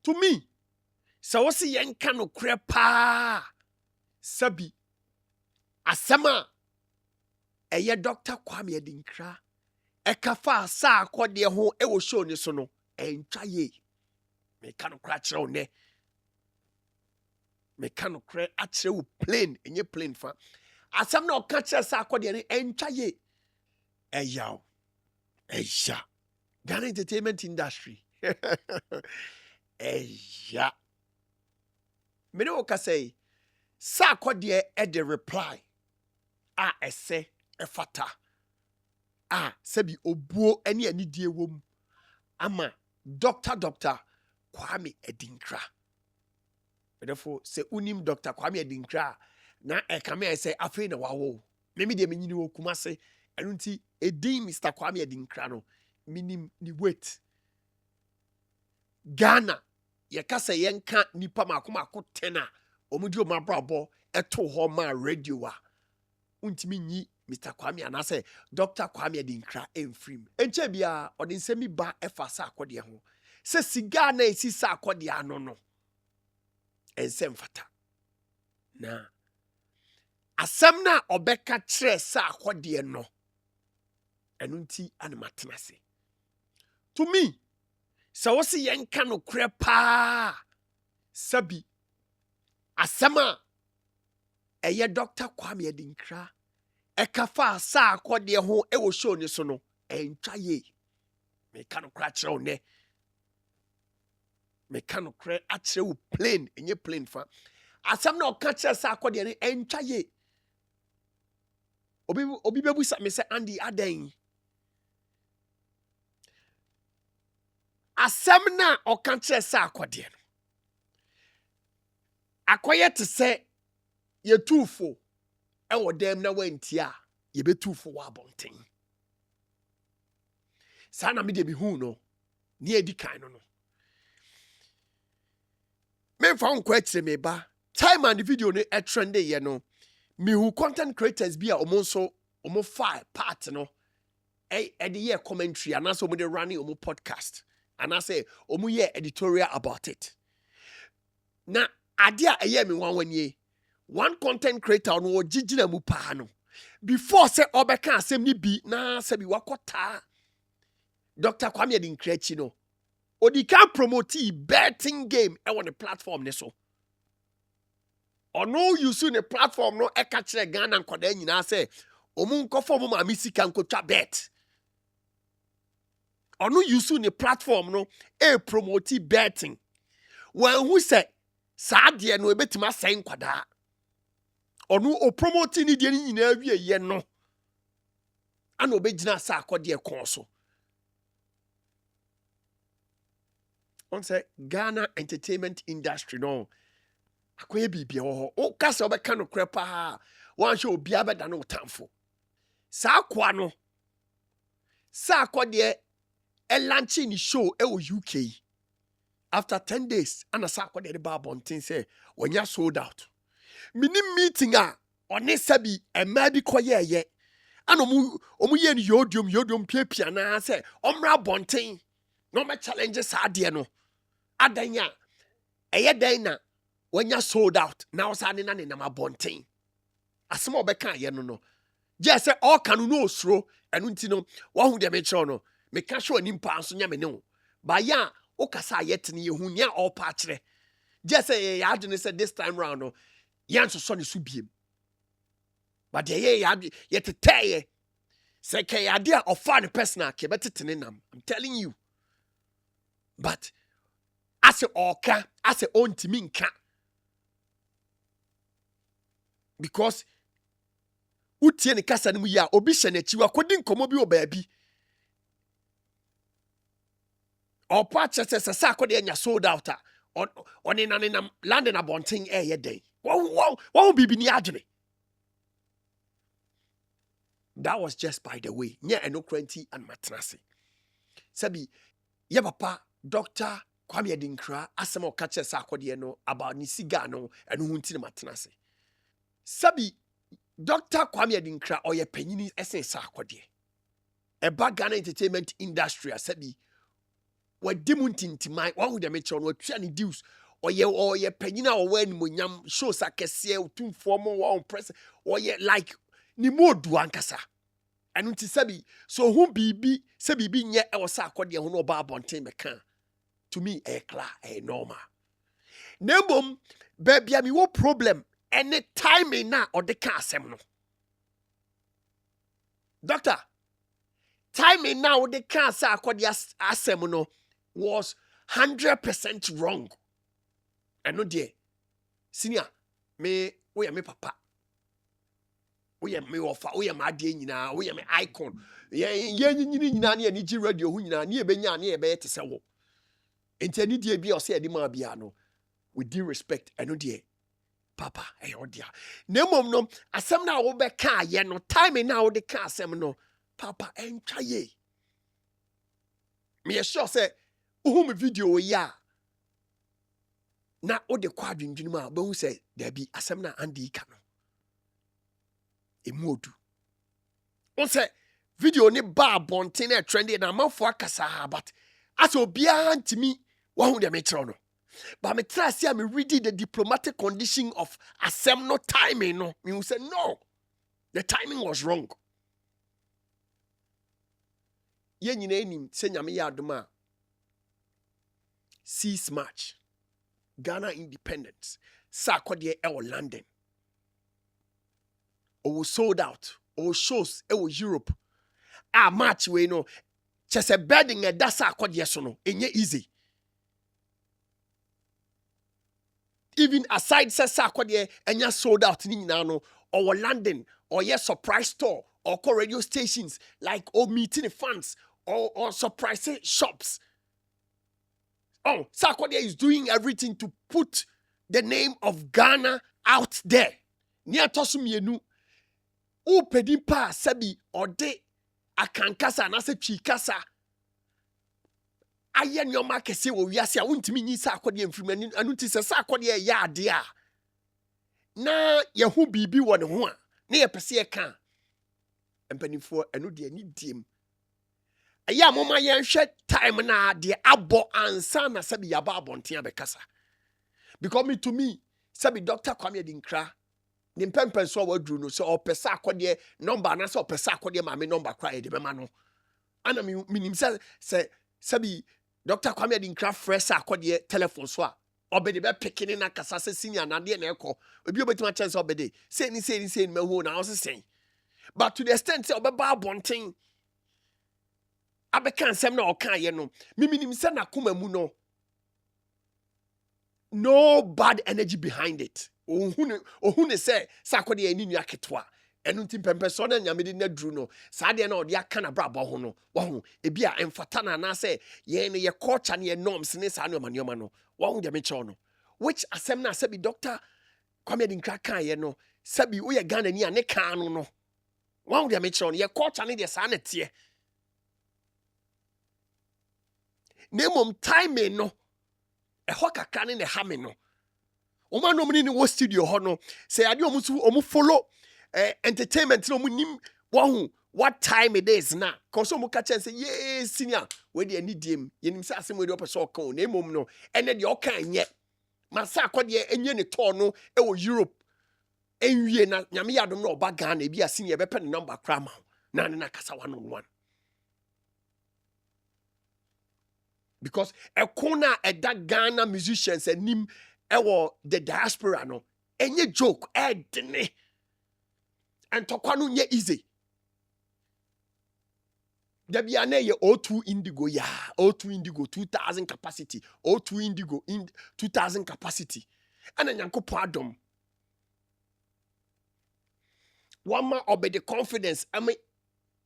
To me, so what's the yanka no crepa sabi asama eye Dr. Kwame Adinkra ekafa sa akode ho e wo show ni so no entwa ye me ka no kra kire wo ne me ka no kra a kire wo plane enye plane fa asam na o ka kire sa akode ni entwa ye eyaw eya Ghana entertainment industry eya me no ka say sa akode e de reply a ese efata sebi obuo ani anidie wom ama Dr. Kwame Adinkra. Therefore, say unim Dr. Kwame Adinkra na ekame say afei na wawo. Me de menyini wo Kumase enu nti edin Mr. Kwame Adinkra no minim ni wait. Ghana ye ka say yenka nipa mako 10 a omudi o mabrabo eto ho ma radio a untimi nyi Mr. Kwame anase Dr. Kwame Adinkra enfrim. Enche bia odinsemi ba efa sa akode ho. Se siga na esi sa akode ano no. Ensem fata. Na asem na obeka kire sa akode no. Enu nti animatena se. To me, so wosi yenka no kure pa sabi asema eye Dr. Kwame Adinkra ekafa sa akode ho e wo show ni so no entwa ye me ka no kra kire wo ne me ka no kra a kire wo plane enye plane fa asam na o ka kire sa akode ni entwa ye obi bebu sa me se Andy adan asam na o ka kire sa akode no akoye te se ye tufo ewo dem na wantia ye betufo wa bonten sa na me de bi hu no ni edi kan no me fa nkwa kire me ba time and the video no e trend ye no me who content creators bi a omo file part no e de ye commentary and also omo de running omo podcast and I say omo ye editorial about it na ade a eye me wanwanie one content creator no gigina mu pa no before say obeka asem ni bi na say bi wakota Dr. Kwame Adinkra chi no odi kan promote betting game e won the platform ne so ono use the platform no e ka kire Ghana nkoda nyina say omu nkofo mu ma misika nkotwa bet ono use the platform no e promote betting when who say saa de no ebetima sai nkwada onu o promote ni de ni nyina awie ye no ana obegina sa akode kon so on say Ghana entertainment industry no akoye bibia ho o kasa obeka no krepa wan hwe obi abeda no tamfo sa akwa no sa akode e launch ni show e wo UK after 10 days ana sa akode de ba bontin say wonya sold out mini meeting a one sabi ema bi koye ye ana omu ye ni yodium piapia na say omra bonten no me challenge sa de no adanya eye dan na wonya sold out na osa ne na ne na bonten asema obeka ye no je say all can no osro enu nti no wo hu de me kire no me ka hwe nimpa anso nya me ne ho ba ya o kasa yetene ye hu nya all pa kire je say ya adwene say this time round no yanso so ne so biem but the ye teteye say ke ade a ofa ne personal ke betetene nam I'm telling you but as oka as ontimi nka because utie ne kasa ne mu ya obi hye na chiwa kodi nkomo bi obaabi opa chese sa akode nya sold out a oni na land na bonten ye den wow bibi ni adwene. That was just by the way nya enokranti and matrase sabi ye papa Dr. Kwame Adinkra asema okache sa akode no about ni siga no eno hunti ne matrase sabi Dr. Kwame Adinkra oye panyini esen sa akode eba Ghana entertainment industry sabi wadimu ntintimai wahu de meche no atwa ne deals oye panyina owa animonyam shows akese otumfo mo wa on press oye like ni modu ankasa anu ti sabi so hu bibi se bibi nye e wo Sarkodie ho no ba abonten meka to me normal nembom babia mi wo problem any time na o de ka asem no doctor time now the can Sarkodie asem no was 100% wrong. And no dear senior me we me papa we me ofa we my dear nyina we me icon ye nyina na ni gi radio hu nyina na e benya na e be te se wo enti ani die bia o se edi ma bia no with due respect and no dear papa odia na mom no asem na wo be ka ye no time now the ka asem no papa entwa ye me sure say me video ya na o de kwadwindwinu ma ba hu say da bi asem na andi ka no emodu on say video ni ba bonten e trendy na amafo akasa ha but as obia ntimi wa hu de me tro no but me try see am reading the diplomatic condition of asem no timing no me say no the timing was wrong ye nyina enim se nyame ya adoma cease march Ghana independence Sarkodie London sold out shows Europe march we no chese bedding e da Sarkodie so no enye easy even aside say Sarkodie enya sold out ni nyina no London surprise store or radio stations like meeting fans or surprise shops. Sarkodie is doing everything to put the name of Ghana out there. Ni atosu mienu. Pedi pa sabi ode akankasa na se twikasa. Aye nyoma kese wo wiase a wontimi nyi Sarkodie mfirmani anu ti se Sarkodie ya ade a. Na yehu bibi wo ne ho a. Na ye pese ye kan. Empanifo enu de ani diem. Aya mama yen hwe time na de abo ansa na sabi yaba abonten abekasa because me to me sabi Dr. Kwame Adinkra ni mpempen so wadru no so opesa Sarkodie number na so opesa Sarkodie ma me number kwa e de bema no ana minim se sabi Dr. Kwame Adinkra fresh Sarkodie telephone so a obede be pekini na kasa se senior na de na ekọ obi obetima chance obede say ni me hu na o se sen but to the extent say obeba abonten abeka nsem na okan ye no miminim se na koma mu no bad energy behind it ohune se Sarkodie ani nua ketwa enu ntim pempe so na nyamede na duru no saa de na ode aka na brabo ho no wo ebi a emfata na na se ye ne ye culture ne ye norms ne saa no manioma no wo de me che no which asem na se bi Dr. Kwame Adinkra kan ye no se bi wo ye Ghana ni a ne kan no wo de me che no ye culture ne de saa na tie nemom time no ho kakra ne ha me no o ma no mni ni wo studio ho no say ade omu follow entertainment no mu nim wo what time it is na cause omu ka chen say yes senior we de ani diem yenim say asem we de opese o kan nemom no ene de o kan nye ma Sarkodie enye ne to no e wo Europe enwie na nyame yadom na oba Ghana e bia senior be pe ne number kra ma na na kasa one on one. Because ekona eda Ghana musicians enim ewo the diaspora no enye joke edene and tokwa no nye easy debi ane ye O2 Indigo ya O2 Indigo 2000 capacity O2 Indigo in 2000 capacity and nyankopon adom wama obe the confidence I mean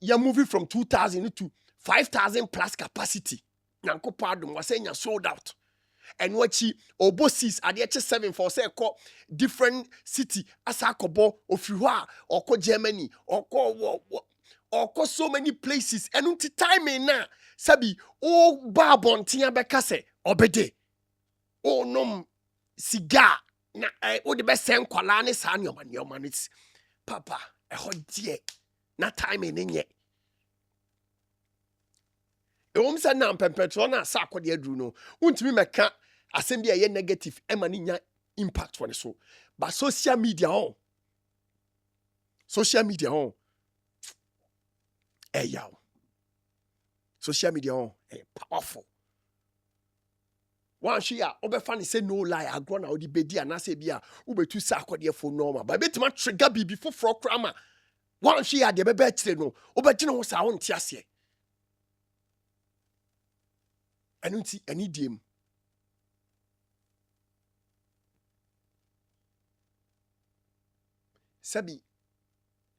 you moving from 2000 to 5000 plus capacity nyankopon adom was saying sold out and wachi obosis ade eche 7 for say ko different city asakobo ofriwa oko Germany oko so many places and unti time na sabi o ba bonten abeka se obede o nom siga na o de be sen kwala ne sa nyoma ne papa e ho die na time ne nye Ewom say na mpempetro na Sarkodie aduru no. Untimi meka asem bia ye negative ema ni nya impact on so. But social media on. Social media on. Yaw. Social media on powerful. One share obefa ne say no lie agro na odi bedi anase bia ubetu Sarkodie for normal. But betima trigger bibi foforo krama. One share de bebe kire no obegine ho sa wonte ase. Anunti ani diem. Sabi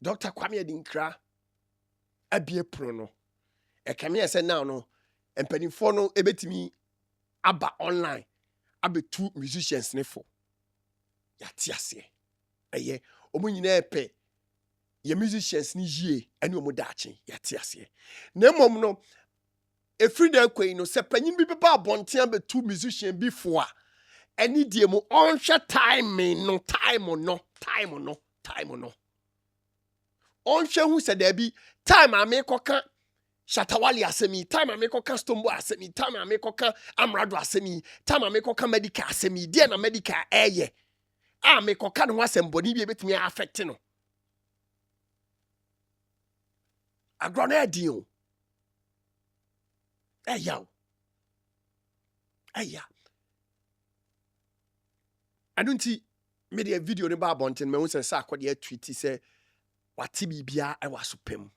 Dr. Kwame Adinkra abie pro no. Ekame say now no empanifo no ebetimi aba online abetu musicians ne for. Yate ase. Eye omo nyina epe ye musicians ni yie ene omo daache yate ase. Na mom no efri da kwai no se panyin bi beba abonten abetu musician bi for a eni die mu onhwe time no. Onhwe hu se da bi time amekoka Shatta asemi, time amekoka Stombo asemi, time amekoka Amrado asemi, time amekoka medical asemi, dia na medical eye. Amekoka no asem boni bi ebetimi affect no. Agro na edi o. Eya. Anunti me de video ne ba bonten me hu se Sarkodie tweet say wati bibia e wasopem,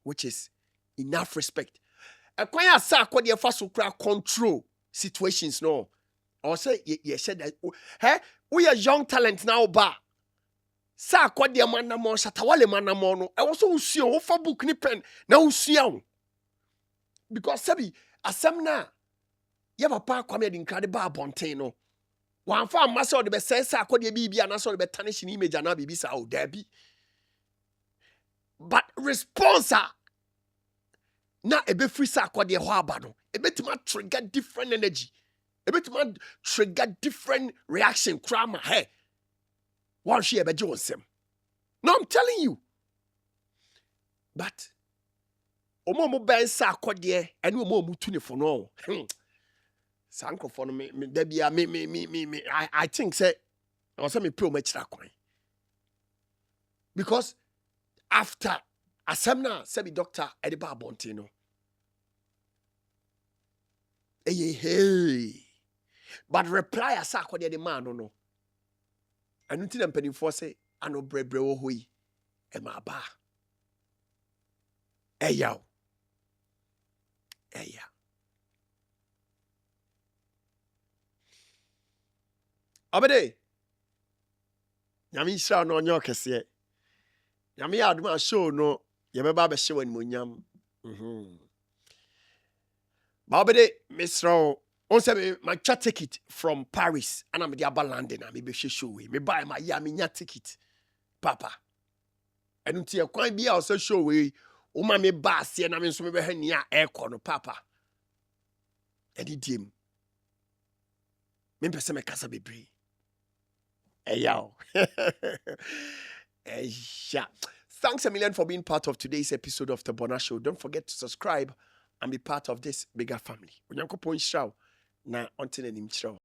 which is enough respect. Ekwan ya Sarkodie fa so kra control situations no. Or say ye said that we are young talent now ba. Sarkodie manamo Shatta manamo no. E wo so usua wo fa book ni pen na usua wo. Because sabi asem na ye papa Kwame Adinkra de ba bonten no. Wan fa amase o de be say Sarkodie bibia na so de be tarnish ni image na bibi sa o da bi. But response na ebe free Sarkodie ho aba no. Ebetima trigger different energy. Ebetima trigger different reaction krama hey. One she ebe je wonsem. No, I'm telling you. But omo ben Sarkodie ene omo mutu ne fo no. Sankofo no me da bia me I think say I say me pray o ma kira kwan. Because after asemna say be doctor ediba bonte no. Hey. But reply as Sarkodie the man no. Anunti na mpanimfo say ano brebre wo hoi e ma ba. Eya. Obede. Nyame isra no onyo kese. Nyame ya aduma show no ye beba be hye wani monyam. Ba obede misro on say my chat ticket from Paris and I'm the aba London na me be show we. Me buy my ya me nya ticket. Papa. Enunti e kwan bia o say show we. O ma me ba ase na me nso me be ha ni a aircon no papa. Edi diem. Me pese me kasa bebre. Eya. Eya. Thanks a million for being part of today's episode of the Bonah Show. Don't forget to subscribe and be part of this bigger family. Onyankopon hyira wo na onte nanim kyerɛ wo.